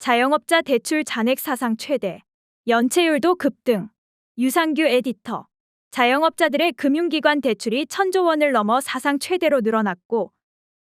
자영업자 대출 잔액 사상 최대. 연체율도 급등. 유상규 에디터. 자영업자들의 금융기관 대출이 1,000조 원을 넘어 사상 최대로 늘어났고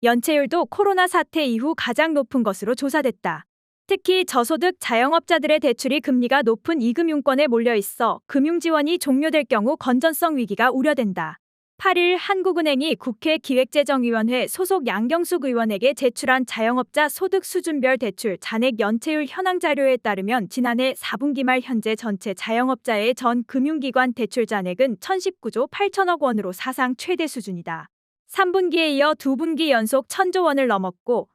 연체율도 코로나 사태 이후 가장 높은 것으로 조사됐다. 특히 저소득 자영업자들의 대출이 금리가 높은 이금융권에 몰려 있어 금융지원이 종료될 경우 건전성 위기가 우려된다. 8일 한국은행이 국회 기획재정위원회 소속 양경숙 의원에게 제출한 자영업자 소득 수준별 대출 잔액 연체율 현황 자료에 따르면 지난해 4분기 말 현재 전체 자영업자의 전 금융기관 대출 잔액은 1,019조 8천억 원으로 사상 최대 수준이다. 3분기에 이어 2분기 연속 1,000조 원을 넘었고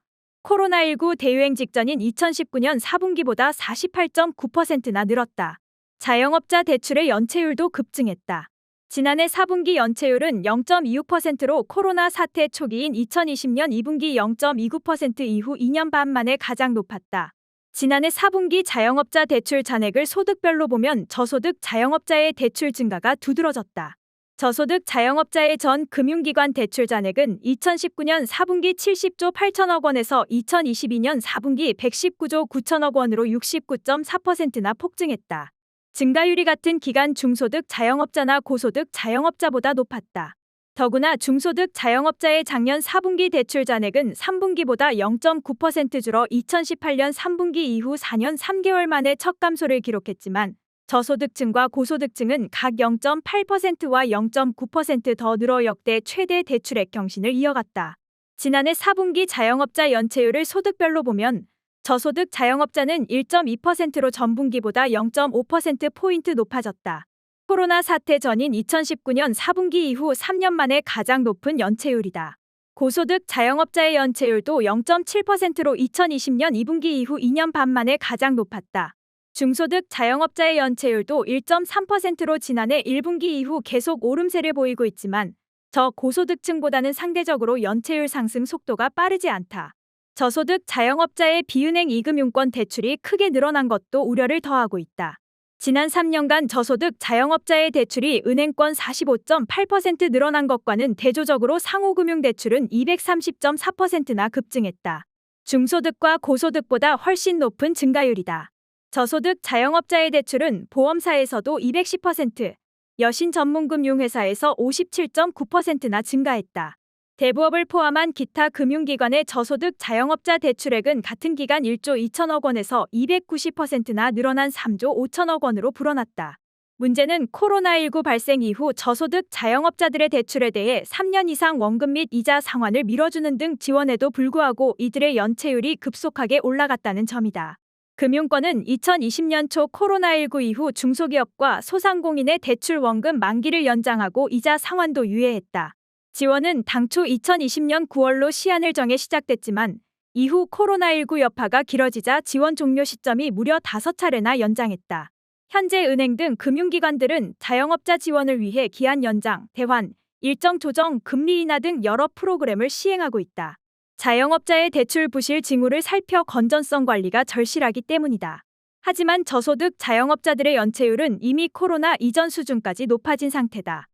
코로나19 대유행 직전인 2019년 4분기보다 48.9%나 늘었다. 자영업자 대출의 연체율도 급증했다. 지난해 4분기 연체율은 0.26%로 코로나 사태 초기인 2020년 2분기 0.29% 이후 2년 반 만에 가장 높았다. 지난해 4분기 자영업자 대출 잔액을 소득별로 보면 저소득 자영업자의 대출 증가가 두드러졌다. 저소득 자영업자의 전 금융기관 대출 잔액은 2019년 4분기 70조 8천억 원에서 2022년 4분기 119조 9천억 원으로 69.4%나 폭증했다. 증가율이 같은 기간 중소득 자영업자나 고소득 자영업자보다 높았다. 더구나 중소득 자영업자의 작년 4분기 대출 잔액은 3분기보다 0.9% 줄어 2018년 3분기 이후 4년 3개월 만에 첫 감소를 기록했지만 저소득층과 고소득층은 각 0.8%와 0.9% 더 늘어 역대 최대 대출액 경신을 이어갔다. 지난해 4분기 자영업자 연체율을 소득별로 보면 저소득 자영업자는 1.2%로 전분기보다 0.5%포인트 높아졌다. 코로나 사태 전인 2019년 4분기 이후 3년 만에 가장 높은 연체율이다. 고소득 자영업자의 연체율도 0.7%로 2020년 2분기 이후 2년 반 만에 가장 높았다. 중소득 자영업자의 연체율도 1.3%로 지난해 1분기 이후 계속 오름세를 보이고 있지만 저고소득층보다는 상대적으로 연체율 상승 속도가 빠르지 않다. 저소득 자영업자의 비은행 이금융권 대출이 크게 늘어난 것도 우려를 더하고 있다. 지난 3년간 저소득 자영업자의 대출이 은행권 45.8% 늘어난 것과는 대조적으로 상호금융대출은 230.4%나 급증했다. 중소득과 고소득보다 훨씬 높은 증가율이다. 저소득 자영업자의 대출은 보험사에서도 210%, 여신 전문금융회사에서 57.9%나 증가했다. 대부업을 포함한 기타 금융기관의 저소득 자영업자 대출액은 같은 기간 1조 2천억 원에서 290%나 늘어난 3조 5천억 원으로 불어났다. 문제는 코로나19 발생 이후 저소득 자영업자들의 대출에 대해 3년 이상 원금 및 이자 상환을 미뤄주는 등 지원에도 불구하고 이들의 연체율이 급속하게 올라갔다는 점이다. 금융권은 2020년 초 코로나19 이후 중소기업과 소상공인의 대출 원금 만기를 연장하고 이자 상환도 유예했다. 지원은 당초 2020년 9월로 시한을 정해 시작됐지만 이후 코로나19 여파가 길어지자 지원 종료 시점이 무려 5차례나 연장했다. 현재 은행 등 금융기관들은 자영업자 지원을 위해 기한 연장, 대환, 일정 조정, 금리 인하 등 여러 프로그램을 시행하고 있다. 자영업자의 대출 부실 징후를 살펴 건전성 관리가 절실하기 때문이다. 하지만 저소득 자영업자들의 연체율은 이미 코로나 이전 수준까지 높아진 상태다.